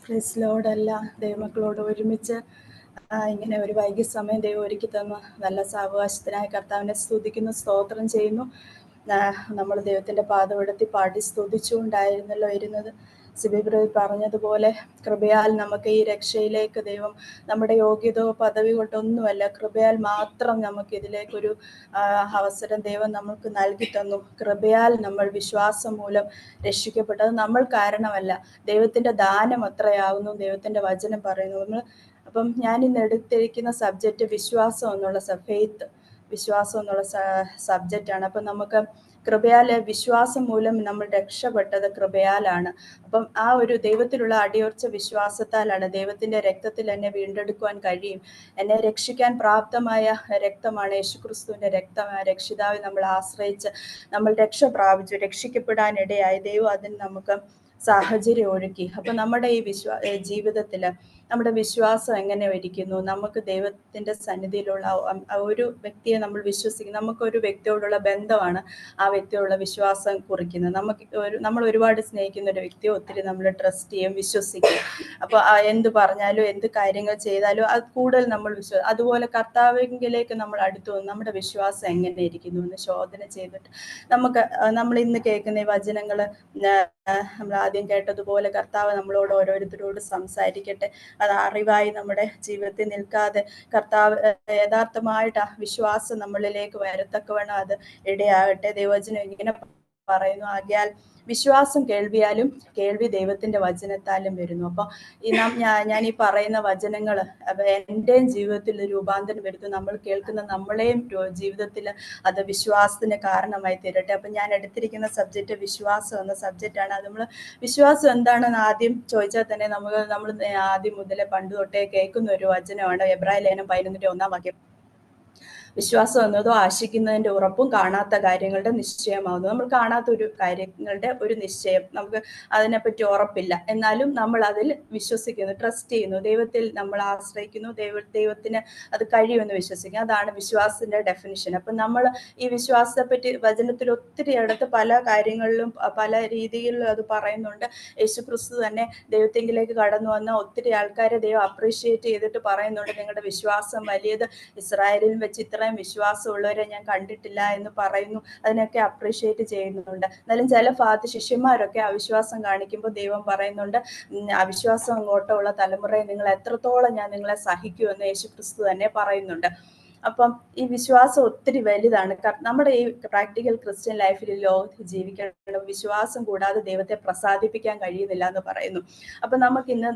Praise Lord. എല്ലാ ദൈവമക്കളോട് ഒരുമിച്ച് ഇങ്ങനെ ഒരു വൈകിയ സമയം ദൈവം ഒരുക്കി തന്ന നല്ല സാവകാശത്തിനായി കർത്താവിനെ സ്തുതിക്കുന്നു, സ്തോത്രം ചെയ്യുന്നു. നമ്മൾ ദൈവത്തിൻ്റെ പാദമെടുത്തി പാടി സ്തുതിച്ചുകൊണ്ടായിരുന്നല്ലോ ഇരുന്നത്. സിബി ബ്രദർ പറഞ്ഞതുപോലെ കൃപയാൽ നമുക്ക് ഈ രക്ഷയിലേക്ക് ദൈവം നമ്മുടെ യോഗ്യതയോ പദവി കൊണ്ടൊന്നുമല്ല, കൃപയാൽ മാത്രം നമുക്ക് ഇതിലേക്കൊരു അവസരം ദൈവം നമുക്ക് നൽകി തന്നു. കൃപയാൽ നമ്മൾ വിശ്വാസം മൂലം രക്ഷിക്കപ്പെട്ടത് നമ്മൾ കാരണമല്ല, ദൈവത്തിൻ്റെ ദാനം അത്രയാകുന്നു ദൈവത്തിൻ്റെ വചനം പറയുന്നു. നമ്മൾ അപ്പം ഞാനിന്ന് എടുത്തിരിക്കുന്ന സബ്ജക്റ്റ് വിശ്വാസം എന്നുള്ള ഫെയ്ത്ത്, വിശ്വാസം എന്നുള്ള സബ്ജക്റ്റാണ്. അപ്പം നമുക്ക് കൃപയാൽ വിശ്വാസം മൂലം നമ്മൾ രക്ഷപ്പെട്ടത് കൃപയാലാണ്. അപ്പം ആ ഒരു ദൈവത്തിലുള്ള അടിയുറച്ച വിശ്വാസത്താലാണ്, ദൈവത്തിൻ്റെ രക്തത്തിൽ എന്നെ വീണ്ടെടുക്കുവാൻ കഴിയും, എന്നെ രക്ഷിക്കാൻ പ്രാപ്തമായ രക്തമാണ് യേശുക്രിസ്തുവിൻ്റെ രക്തം. ആ രക്ഷിതാവിനെ നമ്മൾ ആശ്രയിച്ച് നമ്മൾ രക്ഷ പ്രാപിച്ചു, രക്ഷിക്കപ്പെടാനിടയായി. ദൈവം അതിന് നമുക്ക് സാഹചര്യം ഒരുക്കി. അപ്പൊ നമ്മുടെ ഈ ജീവിതത്തിൽ നമ്മുടെ വിശ്വാസം എങ്ങനെ ഇരിക്കുന്നു? നമുക്ക് ദൈവത്തിന്റെ സന്നിധിയിലുള്ള ഒരു വ്യക്തിയെ നമ്മൾ വിശ്വസിക്കും, നമുക്കൊരു വ്യക്തിയോടുള്ള ബന്ധമാണ് ആ വ്യക്തിയോടുള്ള വിശ്വാസം കുറിക്കുന്നത്. നമ്മൾ ഒരുപാട് സ്നേഹിക്കുന്ന ഒരു വ്യക്തിയെ ഒത്തിരി നമ്മൾ ട്രസ്റ്റ് ചെയ്യും, വിശ്വസിക്കും. അപ്പൊ എന്ത് പറഞ്ഞാലും എന്ത് കാര്യങ്ങൾ ചെയ്താലും അത് കൂടുതൽ നമ്മൾ അതുപോലെ കർത്താവിലേക്ക് നമ്മൾ അടുത്തു വന്ന് നമ്മുടെ വിശ്വാസം എങ്ങനെ ഇരിക്കുന്നു എന്ന് ശോധന ചെയ്തിട്ട് നമ്മൾ ഇന്ന് കേൾക്കുന്ന ഈ വചനങ്ങൾ നമ്മൾ ആദ്യം കേട്ടതുപോലെ കർത്താവ് നമ്മളോട് ഓരോരുത്തരോട് സംസാരിക്കട്ടെ. അത് അറിവായി നമ്മുടെ ജീവിതത്തിൽ നിൽക്കാതെ കർത്താവ് യഥാർത്ഥമായിട്ട് ആ വിശ്വാസം നമ്മളിലേക്ക് വരത്തക്കവണ്ണം അത് ഇടയാകട്ടെ. ദൈവവചനം ഇങ്ങനെ പറയുന്നു, ആകയാൽ വിശ്വാസം കേൾവിയാലും കേൾവി ദൈവത്തിന്റെ വചനത്താലും വരുന്നു. അപ്പൊ ഞാൻ ഈ പറയുന്ന വചനങ്ങൾ എൻ്റെയും ജീവിതത്തിൽ രൂപാന്തരം വരുന്നു. നമ്മൾ കേൾക്കുന്ന നമ്മളെയും ജീവിതത്തിൽ അത് വിശ്വാസത്തിന് കാരണമായി തീരട്ടെ. അപ്പൊ ഞാൻ എടുത്തിരിക്കുന്ന സബ്ജക്റ്റ് വിശ്വാസം എന്ന സബ്ജക്റ്റാണ്. അത് നമ്മൾ വിശ്വാസം എന്താണെന്ന് ആദ്യം ചോദിച്ചാൽ തന്നെ നമ്മൾ ആദ്യം മുതലേ പണ്ട് തൊട്ടേ കേൾക്കുന്ന ഒരു വചനമാണ് എബ്രായ ലേഖനം 11:1 വാക്യം. വിശ്വാസം എന്നതോ ആശിക്കുന്നതിന്റെ ഉറപ്പും കാണാത്ത കാര്യങ്ങളുടെ നിശ്ചയമാകുന്നു. നമ്മൾ കാണാത്ത ഒരു കാര്യങ്ങളുടെ ഒരു നിശ്ചയം, നമുക്ക് അതിനെപ്പറ്റി ഉറപ്പില്ല, എന്നാലും നമ്മൾ അതിൽ വിശ്വസിക്കുന്നു, ട്രസ്റ്റ് ചെയ്യുന്നു, ദൈവത്തിൽ നമ്മൾ ആശ്രയിക്കുന്നു, ദൈവത്തിന് അത് കഴിയുമെന്ന് വിശ്വസിക്കുന്നു. അതാണ് വിശ്വാസത്തിന്റെ ഡെഫിനിഷൻ. അപ്പം നമ്മൾ ഈ വിശ്വാസത്തെ പറ്റി വചനത്തിൽ ഒത്തിരി ഇടത്ത് പല കാര്യങ്ങളിലും പല രീതികളിലും അത് പറയുന്നുണ്ട്. യേശുക്രിസ്തു തന്നെ ദൈവത്തെങ്കിലേക്ക് കടന്നു വന്ന ഒത്തിരി ആൾക്കാരെ ദൈവം അപ്രീഷിയേറ്റ് ചെയ്തിട്ട് പറയുന്നുണ്ട്, നിങ്ങളുടെ വിശ്വാസം വലിയത്, ഇസ്രായേലിൽ വെച്ച് ഇത്രയും വിശ്വാസമുള്ളവരെ ഞാൻ കണ്ടിട്ടില്ല എന്ന് പറയുന്നു. അതിനൊക്കെ അപ്രീഷിയേറ്റ് ചെയ്യുന്നുണ്ട്. എന്നാലും ചില ഭാഗത്ത് ശിഷ്യന്മാരൊക്കെ അവിശ്വാസം കാണിക്കുമ്പോൾ ദൈവം പറയുന്നുണ്ട്, അവിശ്വാസം അങ്ങോട്ടുള്ള തലമുറയെ നിങ്ങൾ എത്രത്തോളം ഞാൻ നിങ്ങളെ സഹിക്കുമെന്ന് യേശുക്രിസ്തു തന്നെ പറയുന്നുണ്ട്. അപ്പം ഈ വിശ്വാസം ഒത്തിരി വലുതാണ്. നമ്മുടെ ഈ പ്രാക്ടിക്കൽ ക്രിസ്ത്യൻ ലൈഫിൽ ലോകത്ത് ജീവിക്കണം, വിശ്വാസം കൂടാതെ ദൈവത്തെ പ്രസാദിപ്പിക്കാൻ കഴിയുന്നില്ല എന്ന് പറയുന്നു. അപ്പൊ നമുക്കിന്ന്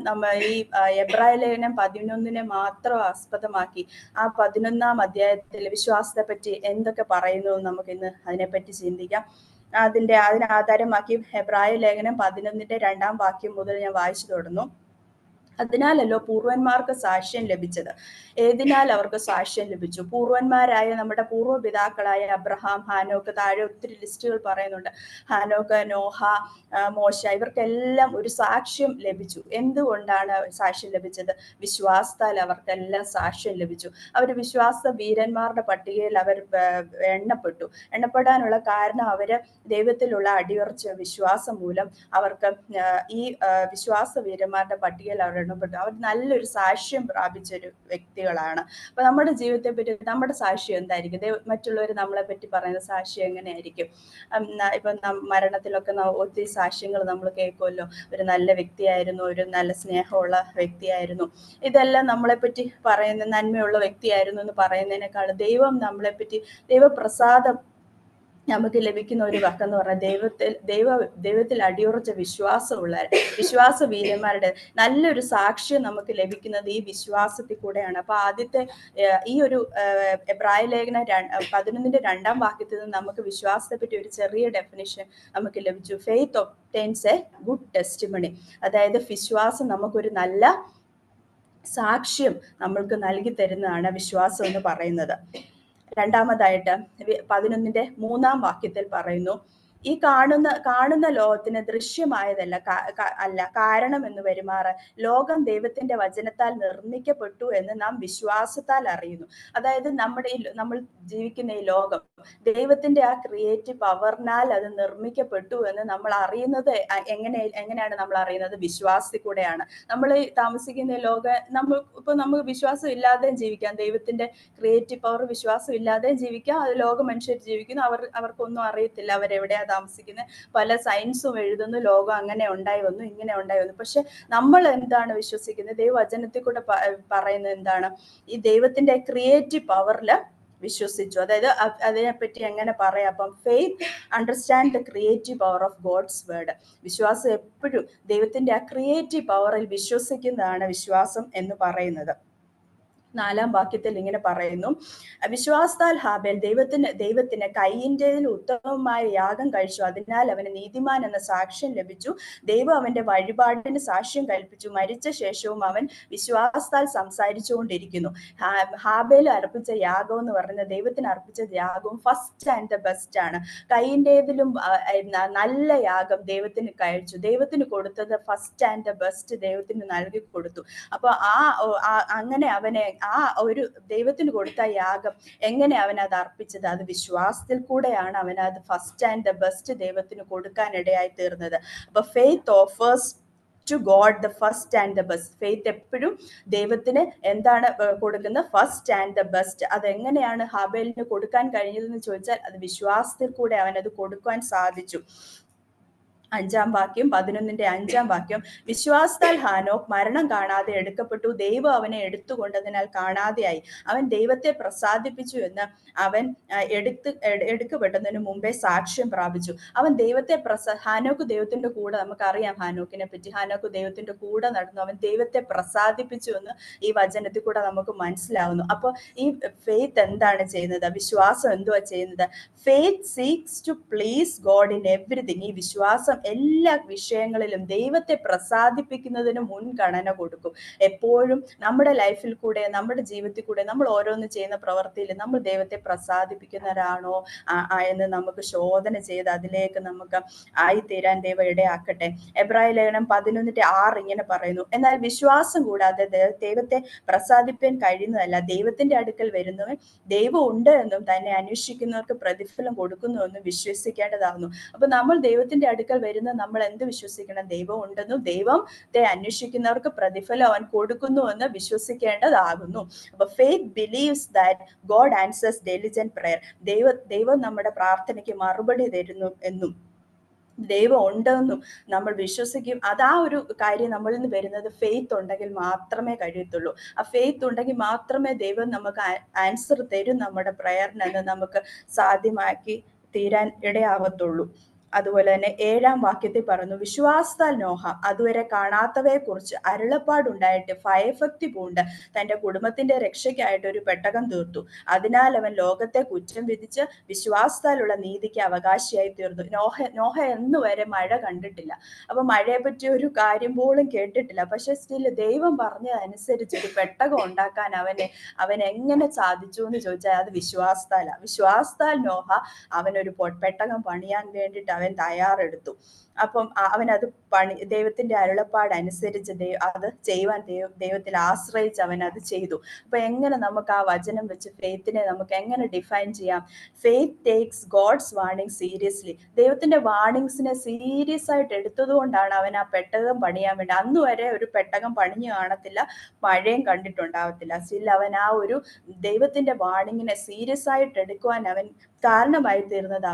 ഈ എബ്രായ ലേഖനം 11 മാത്രം ആസ്പദമാക്കി ആ 11 അധ്യായത്തിൽ വിശ്വാസത്തെ പറ്റി എന്തൊക്കെ പറയുന്നു നമുക്കിന്ന് അതിനെപ്പറ്റി ചിന്തിക്കാം. അതിനെ ആധാരമാക്കി എബ്രായ ലേഖനം 11:2 വാക്യം മുതൽ ഞാൻ വായിച്ചു തുടർന്നു. അതിനാലല്ലോ പൂർവന്മാർക്ക് സാക്ഷ്യം ലഭിച്ചത്. ഏതിനാൽ അവർക്ക് സാക്ഷ്യം ലഭിച്ചു? പൂർവന്മാരായ നമ്മുടെ പൂർവ്വപിതാക്കളായ അബ്രഹാം, ഹാനോക്ക്, താഴെ ഒത്തിരി ലിസ്റ്റുകൾ പറയുന്നുണ്ട്. ഹാനോക്ക്, നോഹ, മോശ, ഇവർക്കെല്ലാം ഒരു സാക്ഷ്യം ലഭിച്ചു. എന്തുകൊണ്ടാണ് സാക്ഷ്യം ലഭിച്ചത്? വിശ്വാസത്താൽ അവർക്കെല്ലാം സാക്ഷ്യം ലഭിച്ചു. അവർ വിശ്വാസ വീരന്മാരുടെ പട്ടികയിൽ അവർ എണ്ണപ്പെടാനുള്ള കാരണം അവര് ദൈവത്തിലുള്ള അടിയുറച്ച വിശ്വാസം മൂലം അവർക്ക് ഈ വിശ്വാസ വീരന്മാരുടെ പട്ടികയിൽ അവർ എണ്ണപ്പെട്ടു. അവർ നല്ലൊരു സാക്ഷ്യം പ്രാപിച്ചൊരു വ്യക്തികളാണ്. അപ്പൊ നമ്മുടെ ജീവിതത്തെ പറ്റി നമ്മുടെ സാക്ഷ്യം എന്തായിരിക്കും? മറ്റുള്ളവർ നമ്മളെ പറ്റി പറയുന്ന സാക്ഷ്യം എങ്ങനെയായിരിക്കും? ഇപ്പൊ മരണത്തിലൊക്കെ ഒത്തിരി സാക്ഷ്യങ്ങൾ നമ്മൾ കേൾക്കുമല്ലോ. ഒരു നല്ല വ്യക്തിയായിരുന്നു, ഒരു നല്ല സ്നേഹമുള്ള വ്യക്തിയായിരുന്നു. ഇതെല്ലാം നമ്മളെ പറ്റി പറയുന്ന നന്മയുള്ള വ്യക്തിയായിരുന്നു എന്ന് പറയുന്നതിനേക്കാൾ ദൈവം നമ്മളെപ്പറ്റി ദൈവപ്രസാദം നമുക്ക് ലഭിക്കുന്ന ഒരു വാക്കെന്ന് പറഞ്ഞാൽ ദൈവത്തിൽ അടിയുറച്ച വിശ്വാസമുള്ള വിശ്വാസ വീരന്മാരുടെ നല്ലൊരു സാക്ഷ്യം നമുക്ക് ലഭിക്കുന്നത് ഈ വിശ്വാസത്തിൽ കൂടെയാണ്. അപ്പൊ ആദ്യത്തെ ഈ ഒരു എബ്രായ ലേഖനം 11:2 വാക്യത്തിൽ നിന്ന് നമുക്ക് വിശ്വാസത്തെ പറ്റി ഒരു ചെറിയ ഡെഫിനിഷൻ നമുക്ക് ലഭിച്ചു. Faith obtains a good testimony. അതായത് വിശ്വാസം നമുക്കൊരു നല്ല സാക്ഷ്യം നമ്മൾക്ക് നൽകി തരുന്നതാണ് വിശ്വാസം എന്ന് പറയുന്നത്. രണ്ടാമതായിട്ട് 11:3 വാക്യത്തിൽ പറയുന്നു, ഈ കാണുന്ന ലോകത്തിന് ദൃശ്യമായതല്ല അല്ല കാരണം എന്ന് പെരുമാറാൻ ലോകം ദൈവത്തിന്റെ വചനത്താൽ നിർമ്മിക്കപ്പെട്ടു എന്ന് നാം വിശ്വാസത്താൽ അറിയുന്നു. അതായത് നമ്മൾ ജീവിക്കുന്ന ഈ ലോകം ദൈവത്തിന്റെ ആ ക്രിയേറ്റീവ് പവറിനാൽ അത് നിർമ്മിക്കപ്പെട്ടു എന്ന് നമ്മൾ അറിയുന്നത് എങ്ങനെയാണ് നമ്മൾ അറിയുന്നത്? വിശ്വാസത്തിൽ കൂടെയാണ്. നമ്മൾ താമസിക്കുന്ന നമുക്ക് വിശ്വാസം ഇല്ലാതെയും ജീവിക്കാം, ദൈവത്തിന്റെ ക്രിയേറ്റീവ് പവർ വിശ്വാസം ഇല്ലാതെയും ജീവിക്കാം. അത് ലോക മനുഷ്യർ ജീവിക്കുന്നു, അവർക്കൊന്നും അറിയത്തില്ല അവരെവിടെയാ താമസിക്കുന്നത്. പല സയൻസും എഴുതുന്നു ലോകം അങ്ങനെ ഉണ്ടായി വന്നു, ഇങ്ങനെ ഉണ്ടായി വന്നു. പക്ഷെ നമ്മൾ എന്താണ് വിശ്വസിക്കുന്നത്? ദൈവവചനത്തിൽ കൂടെ പറയുന്നത് എന്താണ്? ഈ ദൈവത്തിന്റെ ക്രിയേറ്റീവ് പവറിൽ വിശ്വസിച്ചു. അതായത് അതിനെപ്പറ്റി എങ്ങനെ പറയാം? അപ്പം faith understand the creative power of God's word. വിശ്വാസം എപ്പോഴും ദൈവത്തിന്റെ ആ ക്രിയേറ്റീവ് പവറിൽ വിശ്വസിക്കുന്നതാണ് വിശ്വാസം എന്ന് പറയുന്നത്. 4-ാം വാക്യത്തിൽ ഇങ്ങനെ പറയുന്നു, വിശ്വാസത്താൽ ഹാബേൽ ദൈവത്തിന് കയീന്റേതിൽ ഉത്തമമായ യാഗം കഴിച്ചു, അതിനാൽ അവന് നീതിമാൻ എന്ന സാക്ഷ്യം ലഭിച്ചു. ദൈവം അവന്റെ വഴിപാടിന് സാക്ഷ്യം കൽപ്പിച്ചു, മരിച്ച ശേഷവും അവൻ വിശ്വാസത്താൽ സംസാരിച്ചുകൊണ്ടിരിക്കുന്നു. ഹാബേൽ അർപ്പിച്ച യാഗം എന്ന് പറയുന്നത് ദൈവത്തിന് അർപ്പിച്ച യാഗവും ഫസ്റ്റ് ആൻഡ് ദ ബെസ്റ്റ് ആണ്. കയീന്റേതിലും നല്ല യാഗം ദൈവത്തിന് കഴിച്ചു. ദൈവത്തിന് കൊടുത്തത് ഫസ്റ്റ് ആൻഡ് ദ ബെസ്റ്റ് ദൈവത്തിന് നൽകി കൊടുത്തു. അപ്പൊ അങ്ങനെ അവനെ ആ ഒരു ദൈവത്തിന് കൊടുത്ത യാഗം എങ്ങനെ അവൻ അത് അർപ്പിച്ചത്? അത് വിശ്വാസത്തിൽ കൂടെയാണ് അവൻ അത് ഫസ്റ്റ് ആൻഡ് ദ ബെസ്റ്റ് ദൈവത്തിന് കൊടുക്കാനിടയായി തീർന്നത്. അപ്പൊ faith offers to God the first and the best. ഫെയ്ത്ത് എപ്പോഴും ദൈവത്തിന് എന്താണ് കൊടുക്കുന്നത്? First and the best. അതെങ്ങനെയാണ് ഹാബേലിന് കൊടുക്കാൻ കഴിഞ്ഞതെന്ന് ചോദിച്ചാൽ അത് വിശ്വാസത്തിൽ കൂടെ അവൻ അത് കൊടുക്കാൻ സാധിച്ചു. 5-ാം വാക്യം 11-ന്റെ 5-ാം വാക്യം, വിശ്വാസത്താൽ ഹാനോക്ക് മരണം കാണാതെ എടുക്കപ്പെട്ടു, ദൈവം അവനെ എടുത്തുകൊണ്ടതിനാൽ കാണാതെയായി. അവൻ ദൈവത്തെ പ്രസാദിപ്പിച്ചു എന്ന് അവൻ എടുക്കപ്പെട്ടതിന് മുമ്പേ സാക്ഷ്യം പ്രാപിച്ചു. അവൻ ദൈവത്തെ ഹാനോക്ക് ദൈവത്തിന്റെ കൂടെ, നമുക്കറിയാം ഹാനോക്കിനെ പറ്റി, ഹാനോക്ക് ദൈവത്തിന്റെ കൂടെ നടന്നു, അവൻ ദൈവത്തെ പ്രസാദിപ്പിച്ചു എന്ന് ഈ വചനത്തിൽ കൂടെ നമുക്ക് മനസ്സിലാവുന്നു. അപ്പോൾ ഈ ഫെയ്ത്ത് എന്താണ് ചെയ്യുന്നത്? വിശ്വാസം എന്തുവാ ചെയ്യുന്നത്? Faith seeks to please God in everything. ഈ വിശ്വാസം എല്ലാ വിഷയങ്ങളിലും ദൈവത്തെ പ്രസാദിപ്പിക്കുന്നതിന് മുൻഗണന കൊടുക്കും. എപ്പോഴും നമ്മുടെ ലൈഫിൽ കൂടെ, നമ്മുടെ ജീവിതത്തിൽ കൂടെ, നമ്മൾ ഓരോന്ന് ചെയ്യുന്ന പ്രവൃത്തിയിൽ നമ്മൾ ദൈവത്തെ പ്രസാദിപ്പിക്കുന്നവരാണോ എന്ന് നമുക്ക് ശോധന ചെയ്ത് അതിലേക്ക് നമുക്ക് ആയിത്തീരാൻ ദൈവം ഇടയാക്കട്ടെ. എബ്രായ ലേഖനം 11:6 ഇങ്ങനെ പറയുന്നു, എന്നാൽ വിശ്വാസം കൂടാതെ ദൈവത്തെ പ്രസാദിപ്പാൻ കഴിയുന്നതല്ല. ദൈവത്തിന്റെ അടുക്കൽ വരുന്നവൻ ദൈവം ഉണ്ട് എന്നും തന്നെ അന്വേഷിക്കുന്നവർക്ക് പ്രതിഫലം കൊടുക്കുന്നുവെന്നും വിശ്വസിക്കേണ്ടതാകുന്നു. അപ്പൊ നമ്മൾ ദൈവത്തിന്റെ അടുക്കൽ വരുന്ന നമ്മൾ എന്ത് വിശ്വസിക്കണം? ദൈവം ഉണ്ടെന്നും ദൈവത്തെ അന്വേഷിക്കുന്നവർക്ക് പ്രതിഫലം അവൻ കൊടുക്കുന്നു എന്ന് വിശ്വസിക്കേണ്ടതാകുന്നു. അപ്പൊ faith believes that God answers diligent prayer. ദൈവം നമ്മുടെ പ്രാർത്ഥനയ്ക്ക് മറുപടി തരുന്നു എന്നും ദൈവം ഉണ്ടെന്നും നമ്മൾ വിശ്വസിക്കും. അതാ ഒരു കാര്യം നമ്മളിൽ നിന്ന് വരുന്നത് ഫെയ്ത്ത് ഉണ്ടെങ്കിൽ മാത്രമേ കഴിയത്തുള്ളൂ. ആ ഫെയ്ത്ത് ഉണ്ടെങ്കിൽ മാത്രമേ ദൈവം നമുക്ക് ആൻസർ തരും നമ്മുടെ പ്രയറിനെന്ന് നമുക്ക് സാധ്യമാക്കി തീരാൻ ഇടയാവത്തുള്ളൂ. അതുപോലെ തന്നെ 7-ാം വാക്യത്തിൽ പറഞ്ഞു, വിശ്വാസത്താൽ നോഹ അതുവരെ കാണാത്തവയെ കുറിച്ച് അരുളപ്പാടുണ്ടായിട്ട് ഭയഭക്തി പൂണ്ട് തന്റെ കുടുംബത്തിന്റെ രക്ഷയ്ക്കായിട്ട് ഒരു പെട്ടകം തീർത്തു. അതിനാൽ അവൻ ലോകത്തെ കുറ്റം വിധിച്ച് വിശ്വാസത്താലുള്ള നീതിക്ക് അവകാശിയായി തീർന്നു. നോഹ എന്നുവരെ മഴ കണ്ടിട്ടില്ല, അപ്പൊ മഴയെ പറ്റി ഒരു കാര്യം പോലും കേട്ടിട്ടില്ല. പക്ഷെ സ്റ്റിൽ ദൈവം പറഞ്ഞതനുസരിച്ച് ഒരു പെട്ടകം ഉണ്ടാക്കാൻ അവൻ എങ്ങനെ സാധിച്ചു എന്ന് ചോദിച്ചാൽ അത് വിശ്വാസത്താൽ നോഹ അവനൊരു പെട്ടകം പണിയാൻ വേണ്ടിയിട്ട് അവൻ തയ്യാറെടുത്തു. അപ്പം അവനത് ദൈവത്തിന്റെ അരുളപ്പാട് അനുസരിച്ച് അത് ചെയ്യുവാൻ ദൈവത്തിൽ ആശ്രയിച്ച് അവൻ അത് ചെയ്തു. അപ്പൊ എങ്ങനെ നമുക്ക് ആ വചനം വെച്ച് ഫെയ്ത്തിനെ നമുക്ക് എങ്ങനെ ഡിഫൈൻ ചെയ്യാം? Faith takes God's warning seriously. ദൈവത്തിന്റെ വാർണിങ്സിനെ സീരിയസ് ആയിട്ട് എടുത്തതുകൊണ്ടാണ് അവൻ ആ പെട്ടകം പണിയാൻ വേണ്ടി. അന്ന് വരെ ഒരു പെട്ടകം പണിഞ്ഞു കാണത്തില്ല, മഴയും കണ്ടിട്ടുണ്ടാവത്തില്ല. സ്റ്റിൽ അവൻ ആ ഒരു ദൈവത്തിന്റെ വാർണിങ്ങിനെ സീരിയസ് ആയിട്ട് എടുക്കുവാൻ അവൻ കാരണമായി തീർന്നത്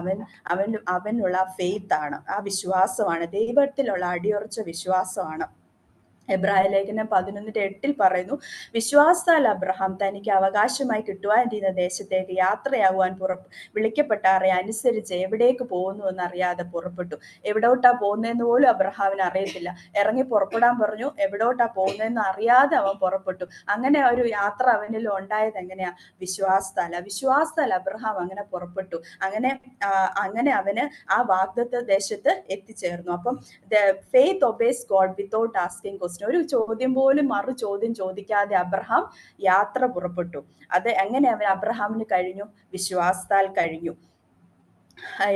അവനുള്ള ഫെയ്ത്ത് ആണ്, ആ വിശ്വാസമാണ്, ദൈവത്തിലുള്ള അടിയുറച്ച വിശ്വാസമാണ്. എബ്രായ ലേഖനം 11:8 പറയുന്നു, വിശ്വാസത്താൽ അബ്രഹാം തനിക്ക് അവകാശമായി കിട്ടുവാനിരുന്ന ദേശത്തേക്ക് യാത്രയാകുവാൻ വിളിക്കപ്പെട്ടാറെ അനുസരിച്ച് എവിടേക്ക് പോകുന്നു എന്നറിയാതെ പുറപ്പെട്ടു. എവിടോട്ടാ പോകുന്നതെന്ന് പോലും അബ്രഹാമിന് അറിയത്തില്ല. ഇറങ്ങി പുറപ്പെടാൻ പറഞ്ഞു, എവിടോട്ടാ പോകുന്നതെന്ന് അറിയാതെ അവൻ പുറപ്പെട്ടു. അങ്ങനെ ഒരു യാത്ര അവനിൽ ഉണ്ടായത് എങ്ങനെയാ? വിശ്വാസത്താൽ അബ്രഹാം അങ്ങനെ പുറപ്പെട്ടു. അങ്ങനെ അവന് ആ വാഗ്ദത്ത ദേശത്ത് എത്തിച്ചേർന്നു. അപ്പം faith obeys God without asking question. ഒരു ചോദ്യം പോലും മറു ചോദ്യം ചോദിക്കാതെ അബ്രഹാം യാത്ര പുറപ്പെട്ടു. അത് എങ്ങനെ അബ്രഹാമിന് കഴിഞ്ഞു? വിശ്വാസത്താൽ കഴിഞ്ഞു.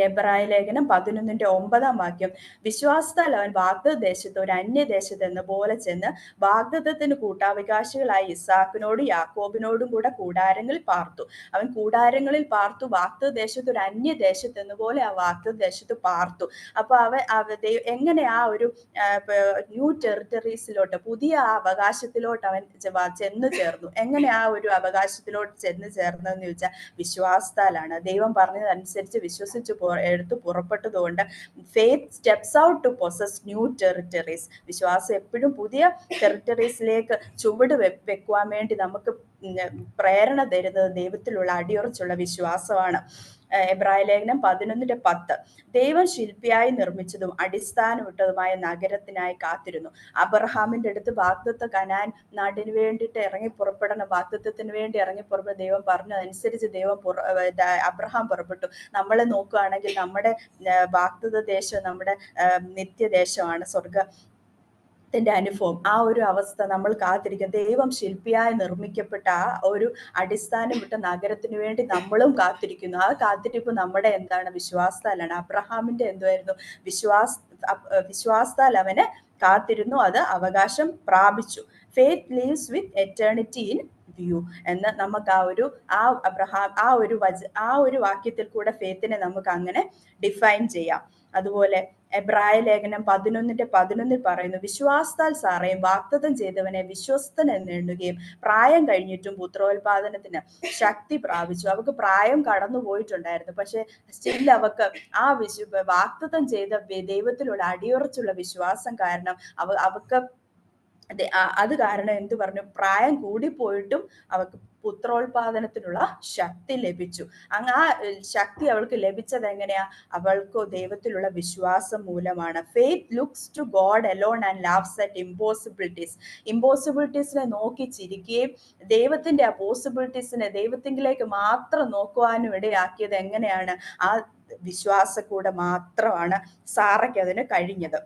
എബ്രായ ലേഖനം 11:9 വിശ്വാസത്താൽ അവൻ വാഗ്ദത്തദേശത്ത് ഒരു അന്യദേശത്ത് എന്ന പോലെ ചെന്ന് വാഗ്ദത്തത്തിന് കൂട്ടാവകാശികളായ ഇസ്ഹാക്കിനോടും യാക്കോബിനോടും കൂടെ കൂടാരങ്ങളിൽ പാർത്തു. അവൻ കൂടാരങ്ങളിൽ പാർത്തു, വാഗ്ദത്തദേശത്ത് ഒരു അന്യദേശത്ത് എന്ന പോലെ ആ വാഗ്ദത്തദേശത്ത് പാർത്തു. അപ്പൊ എങ്ങനെ ആ ഒരു ന്യൂ ടെറിട്ടറീസിലോട്ട്, പുതിയ ആ അവകാശത്തിലോട്ട് അവൻ ചെന്ന് ചേർന്നു? എങ്ങനെ ആ ഒരു അവകാശത്തിലോട്ട് ചെന്ന് ചേർന്നതെന്ന് ചോദിച്ചാൽ വിശ്വാസത്താലാണ്. ദൈവം പറഞ്ഞതനുസരിച്ച് വിശ്വസിച്ച് എടുത്ത് പുറപ്പെട്ടതുകൊണ്ട് faith steps out to possess new territories. വിശ്വാസം എപ്പോഴും പുതിയ ടെറിട്ടറീസിലേക്ക് ചുവട് വെക്കുവാൻ വേണ്ടി നമുക്ക് പ്രേരണ തരുന്നത് ദൈവത്തിലുള്ള അടിയുറച്ചുള്ള വിശ്വാസമാണ്. എബ്രായ ലേഖനം 11:10 ദൈവം ശില്പിയായി നിർമ്മിച്ചതും അടിസ്ഥാനമിട്ടതുമായ നഗരത്തിനായി കാത്തിരുന്നു. അബ്രഹാമിന്റെ അടുത്ത് വാഗ്ദത്ത കനാൻ നാടിന് വേണ്ടിയിട്ട് ഇറങ്ങി പുറപ്പെടണം, വാഗ്ദത്തത്തിന് വേണ്ടി ഇറങ്ങി പുറപ്പെടും ദൈവം പറഞ്ഞതനുസരിച്ച് അബ്രഹാം പുറപ്പെട്ടു. നമ്മളെ നോക്കുകയാണെങ്കിൽ നമ്മുടെ വാഗ്ദത്ത ദേശം നമ്മുടെ നിത്യദേശമാണ്, സ്വർഗത്തിന്റെ അനുഭവം. ആ ഒരു അവസ്ഥ നമ്മൾ കാത്തിരിക്കുക. ദൈവം ശില്പിയായി നിർമ്മിക്കപ്പെട്ട ആ ഒരു അടിസ്ഥാനം വിട്ട നഗരത്തിന് വേണ്ടി നമ്മളും കാത്തിരിക്കുന്നു. ആ കാത്തിരിപ്പ് നമ്മുടെ എന്താണ്? വിശ്വാസത്താലാണ്. അബ്രഹാമിന്റെ എന്തുവായിരുന്നു? വിശ്വാസത്താൽ അവന് കാത്തിരുന്നു, അത് അവകാശം പ്രാപിച്ചു. Faith leaves with eternity in view എന്ന് നമുക്ക് ആ ഒരു വാക്യത്തിൽ കൂടെ ഫെയ്ത്തിനെ നമുക്ക് അങ്ങനെ ഡിഫൈൻ ചെയ്യാം. അതുപോലെ എബ്രായ ലേഖനം 11:11 പറയുന്നു, വിശ്വാസത്താൽ സാറയും വാഗ്ദത്തം ചെയ്തവനെ വിശ്വസ്തൻ എന്ന് എണ്ണുകയും പ്രായം കഴിഞ്ഞിട്ടും പുത്രോത്പാദനത്തിന് ശക്തി പ്രാപിച്ചു. അവർക്ക് പ്രായം കടന്നു പോയിട്ടുണ്ടായിരുന്നു, പക്ഷെ സ്റ്റിൽ അവർക്ക് ആ വാഗ്ദത്തം ചെയ്ത ദൈവത്തിലുള്ള അടിയുറച്ചുള്ള വിശ്വാസം കാരണം അവർക്ക് അത് കാരണം എന്തു പറഞ്ഞു? പ്രായം കൂടിപ്പോയിട്ടും അവർക്ക് പുത്രോത്പാദനത്തിനുള്ള ശക്തി ലഭിച്ചു. ആ ശക്തി അവൾക്ക് ലഭിച്ചത് എങ്ങനെയാ? അവൾക്ക് ദൈവത്തിലുള്ള വിശ്വാസം മൂലമാണ്. Faith looks to God alone and laughs at impossibilities. ഇമ്പോസിബിലിറ്റീസിനെ നോക്കി ചിരിക്കുകയും ദൈവത്തിന്റെ ആ പോസിബിലിറ്റീസിനെ ദൈവത്തിലേക്ക് മാത്രം നോക്കുവാനും ഇടയാക്കിയത് എങ്ങനെയാണ്? ആ വിശ്വാസക്കൂടെ മാത്രമാണ് സാറയ്ക്ക് അതിന് കഴിഞ്ഞത്.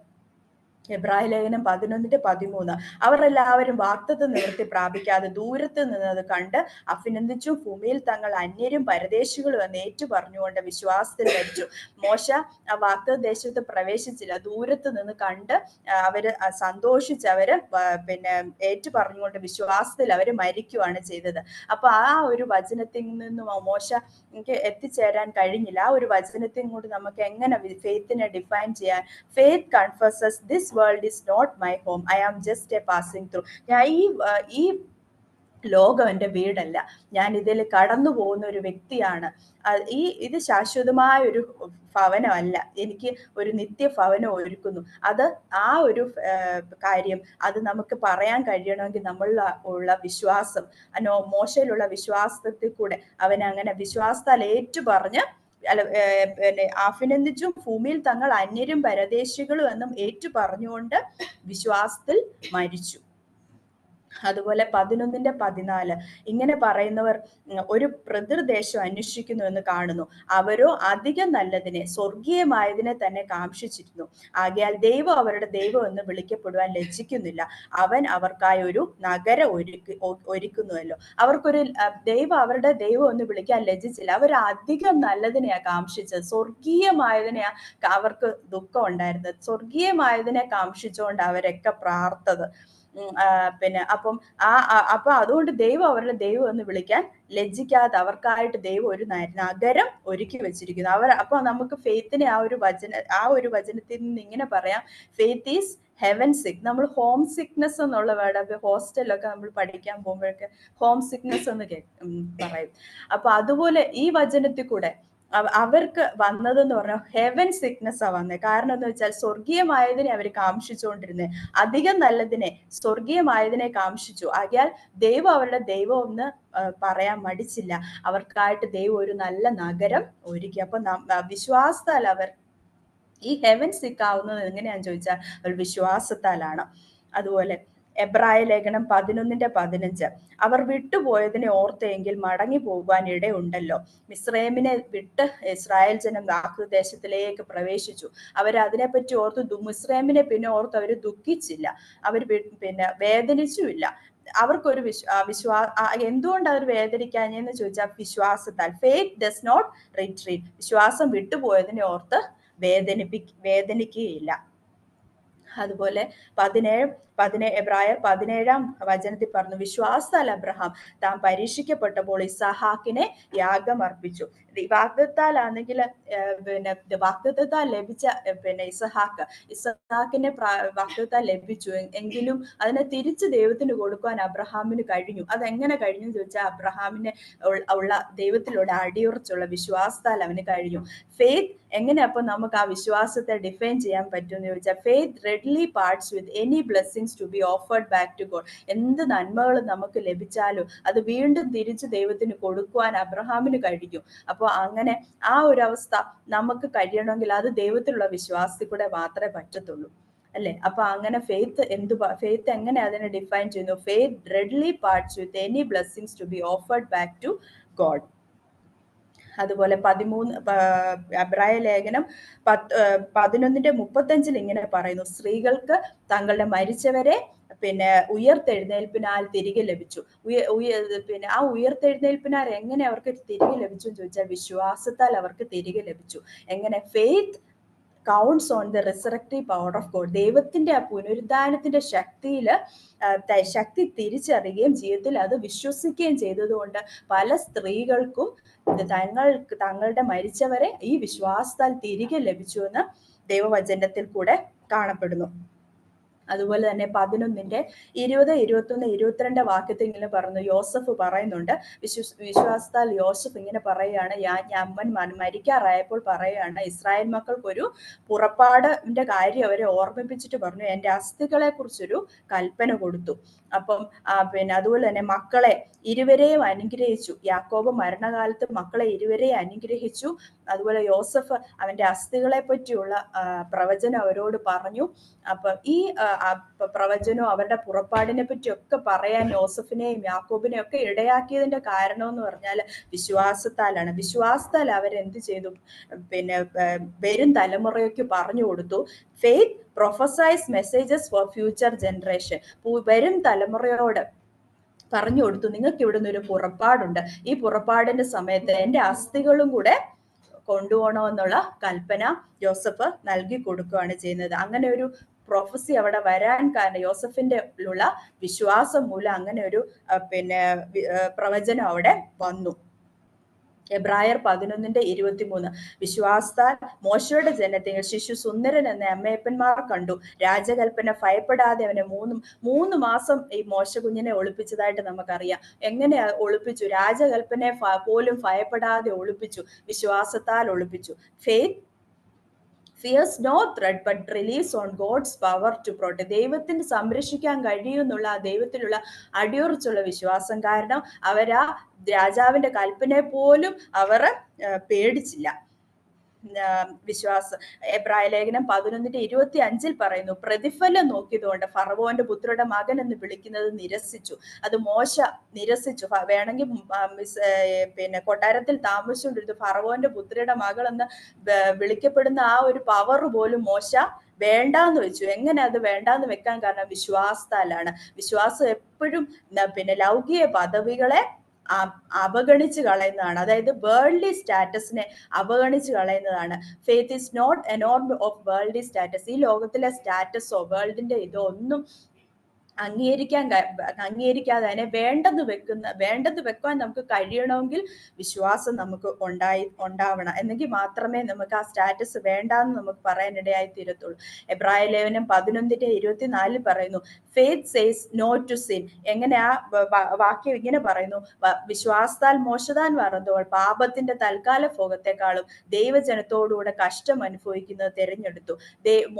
എബ്രായ ലേഖനം 11:13 അവർ എല്ലാവരും വാഗ്ദത്ത നിവൃത്തി പ്രാപിക്കാതെ ദൂരത്ത് നിന്നത് കണ്ട് അഭിനന്ദിച്ചു, ഭൂമിയിൽ തങ്ങൾ അന്യരും പരദേശികളും എന്ന് ഏറ്റു പറഞ്ഞുകൊണ്ട് വിശ്വാസത്തിൽ മരിച്ചു. മോശ ആ വാഗ്ദത്ത ദേശത്ത് പ്രവേശിച്ചില്ല, ദൂരത്ത് നിന്ന് കണ്ട് അവര് സന്തോഷിച്ച് അവര് ഏറ്റു പറഞ്ഞുകൊണ്ട് വിശ്വാസത്തിൽ അവര് മരിക്കുകയാണ് ചെയ്തത്. അപ്പൊ ആ ഒരു വചനത്തിൽ നിന്നും മോശയ്ക്ക് എത്തിച്ചേരാൻ കഴിഞ്ഞില്ല. ആ ഒരു വചനത്തിൽ കൂടി നമുക്ക് എങ്ങനെ ഫെയ്ത്തിനെ ഡിഫൈൻ ചെയ്യാൻ? Faith confesses this world is not my home, I am just a passing through. ഞാൻ ഈ ലോകം എൻ്റെ വീടല്ല, ഞാൻ ഇതിൽ കടന്നു പോകുന്ന ഒരു വ്യക്തിയാണ്. ഇത് ശാശ്വതമായ ഒരു ഭവനമല്ല, എനിക്ക് ഒരു നിത്യഭവനം ഒരുക്കുന്നു. അത് ആ ഒരു കാര്യം അത് നമുക്ക് പറയാൻ കഴിയണമെങ്കിൽ നമ്മളിലുള്ള വിശ്വാസം, മോശയിലുള്ള വിശ്വാസത്തിൽ കൂടെ അവൻ അങ്ങനെ വിശ്വാസത്താൽ ഏറ്റുപറഞ്ഞ് അഭിനന്ദിച്ചു, ഭൂമിയിൽ തങ്ങൾ അന്യരും പരദേശികളും എന്നും ഏറ്റു പറഞ്ഞുകൊണ്ട് വിശ്വാസത്തിൽ മരിച്ചു. അതുപോലെ 11:14 ഇങ്ങനെ പറയുന്നവർ ഒരു പ്രതിർദേശം അന്വേഷിക്കുന്നു എന്ന് കാണുന്നു, അവരോ അധികം നല്ലതിനെ സ്വർഗീയമായതിനെ തന്നെ കാംക്ഷിച്ചിരുന്നു. ആകയാൽ ദൈവം അവരുടെ ദൈവം എന്ന് വിളിക്കപ്പെടുവാൻ ലജ്ജിക്കുന്നില്ല, അവൻ അവർക്കായി ഒരു നഗരം ഒരുക്കുന്നുവല്ലോ. അവർക്കൊരു ദൈവം അവരുടെ ദൈവം എന്ന് വിളിക്കാൻ ലജ്ജിച്ചില്ല, അവർ അധികം നല്ലതിനെയാ കാംക്ഷിച്ചത്. സ്വർഗീയമായതിനെയാ അവർക്ക് ദുഃഖം ഉണ്ടായിരുന്നത്, സ്വർഗീയമായതിനെ കാംക്ഷിച്ചുകൊണ്ട് അവരൊക്കെ പ്രാർത്ഥത്. അപ്പൊ അതുകൊണ്ട് ദൈവം അവരുടെ ദൈവം എന്ന് വിളിക്കാൻ ലജ്ജിക്കാതെ അവർക്കായിട്ട് ദൈവം ഒരു നഗരം ഒരുക്കി വെച്ചിരിക്കുന്നു. അപ്പൊ നമുക്ക് ഫെയ്ത്തിനെ ആ ഒരു വചനത്തിൽ നിന്ന് ഇങ്ങനെ പറയാം, ഫെയ്ത്ത് ഈസ് ഹെവൻ സിക്ക്. നമ്മൾ ഹോം സിക്നെസ് എന്നുള്ള വേർഡ് ഹോസ്റ്റലിലൊക്കെ നമ്മൾ പഠിക്കാൻ പോകുമ്പോഴൊക്കെ ഹോം സിക്നെസ് എന്ന് പറയും. അപ്പൊ അതുപോലെ ഈ വചനത്തിൽ കൂടെ അവർക്ക് വന്നതെന്ന് പറഞ്ഞാൽ ഹെവൻ സിക്നെസ് ആ വന്നത്. കാരണം എന്ന് വെച്ചാൽ സ്വർഗീയമായതിനെ അവർ കാംക്ഷിച്ചുകൊണ്ടിരുന്നത്, അധികം നല്ലതിനെ സ്വർഗീയമായതിനെ കാംക്ഷിച്ചു. ആകയാൽ ദൈവം അവരുടെ ദൈവം എന്ന് പറയാൻ മടിച്ചില്ല, അവർക്കായിട്ട് ദൈവം ഒരു നല്ല നഗരം ഒരുക്കി. അപ്പൊ വിശ്വാസത്താൽ അവർ ഈ ഹെവൻ സിക്ക് ആവുന്നത് എങ്ങനെയാന്ന് ചോദിച്ചാൽ അവർ വിശ്വാസത്താലാണ്. അതുപോലെ എബ്രായ ലേഖനം 11:15 അവർ വിട്ടുപോയതിനെ ഓർത്തെങ്കിൽ മടങ്ങി പോകുവാൻ ഇടയുണ്ടല്ലോ. മിസ്രൈമിനെ വിട്ട് ഇസ്രായേൽ ജനം വാഗ്ദത്തദേശത്തിലേക്ക് പ്രവേശിച്ചു. അവർ അതിനെപ്പറ്റി ഓർത്ത് മിസ്രൈമിനെ പിന്നെ ഓർത്ത് അവർ ദുഃഖിച്ചില്ല, അവർ വേദനിച്ചുമില്ല. അവർക്കൊരു എന്തുകൊണ്ട് അവർ വേദനിക്കാഞ്ഞെന്ന് ചോദിച്ചാൽ വിശ്വാസത്താൽ. Faith does not retreat. വിശ്വാസം വിട്ടുപോയതിനെ ഓർത്ത് വേദനിക്കുകയില്ല. അതുപോലെ എബ്രായർ 17-ാം വചനത്തിൽ പറഞ്ഞു, വിശ്വാസത്താൽ അബ്രഹാം താൻ പരീക്ഷിക്കപ്പെട്ടപ്പോൾ ഇസഹാക്കിനെ യാഗം അർപ്പിച്ചു. വാഗ്ദത്താലാണെങ്കിൽ വാഗ്ദത്താൽ ലഭിച്ച ഇസഹാക്കിനെ വാഗ്ദത്താൽ ലഭിച്ചു എങ്കിലും അതിനെ തിരിച്ച് ദൈവത്തിന് കൊടുക്കുവാൻ അബ്രഹാമിന് കഴിഞ്ഞു. അതെങ്ങനെ കഴിഞ്ഞു എന്ന് ചോദിച്ചാൽ അബ്രഹാമിന് ഉള്ള ദൈവത്തിലുള്ള അടിയുറച്ചുള്ള വിശ്വാസത്താൽ അവന് കഴിഞ്ഞു. ഫെയ്ത്ത് എങ്ങനെ അപ്പൊ നമുക്ക് ആ വിശ്വാസത്തെ ഡിഫൈൻ ചെയ്യാൻ പറ്റും എന്ന് ചോദിച്ചാൽ, faith readily parts with any blessings to be offered back to God. എന്ത് നന്മകൾ നമുക്ക് ലഭിച്ചാലും അത് വീണ്ടും തിരിച്ച് ദൈവത്തിന് കൊടുക്കുവാൻ അബ്രഹാമിന് കഴിഞ്ഞു. അപ്പോൾ അങ്ങനെ ആ ഒരു അവസ്ഥ നമുക്ക് കഴിയണമെങ്കിൽ അത് ദൈവത്തിലുള്ള വിശ്വാസത്തിൽ കൂടെ മാത്രമേ പറ്റത്തുള്ളൂ, അല്ലെ? അപ്പൊ അങ്ങനെ ഫെയ്ത്ത് എങ്ങനെ അതിനെ ഡിഫൈൻ ചെയ്യുന്നു? Faith readily parts with any blessings to be offered back to God. അതുപോലെ 13 എബ്രായ ലേഖനം 11:35 ഇങ്ങനെ പറയുന്നു, സ്ത്രീകൾക്ക് തങ്ങളുടെ മരിച്ചവരെ ഉയർത്തെഴുന്നേൽപ്പിനാൽ തിരികെ ലഭിച്ചു. ആ ഉയർത്തെഴുന്നേൽപ്പിനാൽ എങ്ങനെ അവർക്ക് തിരികെ ലഭിച്ചു എന്ന് ചോദിച്ചാൽ വിശ്വാസത്താൽ അവർക്ക് തിരികെ ലഭിച്ചു. എങ്ങനെ? Faith counts on the resurrective power of God. ദൈവത്തിന്റെ ആ പുനരുദ്ധാനത്തിന്റെ ശക്തി തിരിച്ചറിയുകയും ജീവിതത്തിൽ അത് വിശ്വസിക്കുകയും ചെയ്തതുകൊണ്ട് പല സ്ത്രീകൾക്കും തങ്ങളുടെ മരിച്ചവരെ ഈ വിശ്വാസത്താൽ തിരികെ ലഭിച്ചു എന്ന് ദൈവവചനത്തിൽ കൂടെ കാണപ്പെടുന്നു. അതുപോലെ തന്നെ 11-ന്റെ 20, 21, 22 വാക്യത്തിൽ ഇങ്ങനെ പറഞ്ഞു, യോസഫ് പറയുന്നുണ്ട്, വിശ്വാസത്താൽ യോസഫ് ഇങ്ങനെ പറയുകയാണ്, അമ്മൻ മരിക്കാറായപ്പോൾ പറയുകയാണ്, ഇസ്രായേൽ മക്കൾക്കൊരു പുറപ്പാടിന്റെ കാര്യം അവരെ ഓർമ്മിപ്പിച്ചിട്ട് പറഞ്ഞു, എന്റെ അസ്ഥികളെ കുറിച്ചൊരു കൽപ്പന കൊടുത്തു. അപ്പം അതുപോലെ തന്നെ മക്കളെ ഇരുവരെയും അനുഗ്രഹിച്ചു. യാക്കോബ് മരണകാലത്ത് മക്കളെ ഇരുവരെയും അനുഗ്രഹിച്ചു. അതുപോലെ യോസഫ് അവന്റെ അസ്ഥികളെ പറ്റിയുള്ള പ്രവചനം അവരോട് പറഞ്ഞു. അപ്പൊ ഈ പ്രവചനവും അവരുടെ പുറപ്പാടിനെ പറ്റിയൊക്കെ പറയാൻ യോസഫിനെയും യാക്കോബിനെയും ഒക്കെ ഇടയാക്കിയതിന്റെ കാരണം എന്ന് പറഞ്ഞാൽ വിശ്വാസത്താലാണ്. വിശ്വാസത്താൽ അവരെന്ത് ചെയ്തു? വരും തലമുറയ്ക്ക് പറഞ്ഞു കൊടുത്തു. Faith prophesies messages for future generation. വരും തലമുറയോട് പറഞ്ഞു കൊടുത്തു, നിങ്ങൾക്ക് ഇവിടുന്ന് ഒരു പുറപ്പാടുണ്ട്, ഈ പുറപ്പാടിന്റെ സമയത്ത് എന്റെ അസ്ഥികളും കൂടെ കൊണ്ടുപോകണമെന്നുള്ള കൽപ്പന യോസഫ് നൽകി കൊടുക്കുകയാണ് ചെയ്യുന്നത്. അങ്ങനെ ഒരു പ്രൊഫസി അവിടെ വരാൻ കാരണം യോസഫിന്റെ ഉള്ള വിശ്വാസം മൂലം അങ്ങനെ ഒരു പ്രവചനം അവിടെ വന്നു. എബ്രായർ 11:23 വിശ്വാസത്താൽ മോശയുടെ ജനത്തെ ശിശു സുന്ദരൻ എന്ന അമ്മയപ്പന്മാർ കണ്ടു. രാജകൽപ്പന ഭയപ്പെടാതെ അവനെ 3 മാസം ഈ മോശ കുഞ്ഞിനെ ഒളിപ്പിച്ചതായിട്ട് നമുക്കറിയാം. എങ്ങനെ ഒളിപ്പിച്ചു? രാജകൽപ്പനെ പോലും ഭയപ്പെടാതെ ഒളിപ്പിച്ചു, വിശ്വാസത്താൽ ഒളിപ്പിച്ചു. Faith fears no threat but relies on God's power to protect. ദൈവത്തിന് സംരക്ഷിക്കാൻ കഴിയുമെന്നുള്ള ആ ദൈവത്തിലുള്ള അടിയുറച്ചുള്ള വിശ്വാസം കാരണം അവരാ രാജാവിന്റെ കൽപ്പനയെ പോലും അവർ പേടിച്ചില്ല. വിശ്വാസം. എബ്രായ ലേഖനം 11:25 പറയുന്നു, പ്രതിഫലം നോക്കിയതുകൊണ്ട് ഫറവോന്റെ പുത്രയുടെ മകൻ എന്ന് വിളിക്കുന്നത് നിരസിച്ചു. അത് മോശ നിരസിച്ചു. വേണമെങ്കിൽ കൊട്ടാരത്തിൽ താമസിച്ചുകൊണ്ടിരുന്നു ഫറവോന്റെ പുത്രിയുടെ മകൾ എന്ന് വിളിക്കപ്പെടുന്ന ആ ഒരു പവർ പോലും മോശ വേണ്ടാന്ന് വെച്ചു. എങ്ങനെ അത് വേണ്ടാന്ന് വെക്കാൻ കാരണം വിശ്വാസത്താലാണ്. വിശ്വാസം എപ്പോഴും ലൗകിക പദവികളെ അവഗണിച്ച് കളയുന്നതാണ്. അതായത് വേൾഡ്ലി സ്റ്റാറ്റസിനെ അവഗണിച്ച് കളയുന്നതാണ്. Faith is not a norm of worldly status. ഈ ലോകത്തിലെ സ്റ്റാറ്റസോ വേൾഡിന്റെ ഇതോ ഒന്നും അംഗീകരിക്കാതെ അതിനെ വേണ്ടെന്ന് വെക്കുവാൻ നമുക്ക് കഴിയണമെങ്കിൽ വിശ്വാസം നമുക്ക് ഉണ്ടാവണം. എന്നെങ്കിൽ മാത്രമേ നമുക്ക് ആ സ്റ്റാറ്റസ് വേണ്ടാന്ന് നമുക്ക് പറയാനിടയായി തീരത്തുള്ളൂ. എബ്രായ ലേഖനം 11:24 പറയുന്നു, faith says no to sin. എങ്ങനെ ആ വാക്യം ഇങ്ങനെ പറയുന്നു, വിശ്വാസത്താൽ മോശതാൻ പറഞ്ഞപ്പോൾ പാപത്തിന്റെ തൽക്കാല ഭോഗത്തെക്കാളും ദൈവജനത്തോടുകൂടെ കഷ്ടം അനുഭവിക്കുന്നത് തിരഞ്ഞെടുത്തു.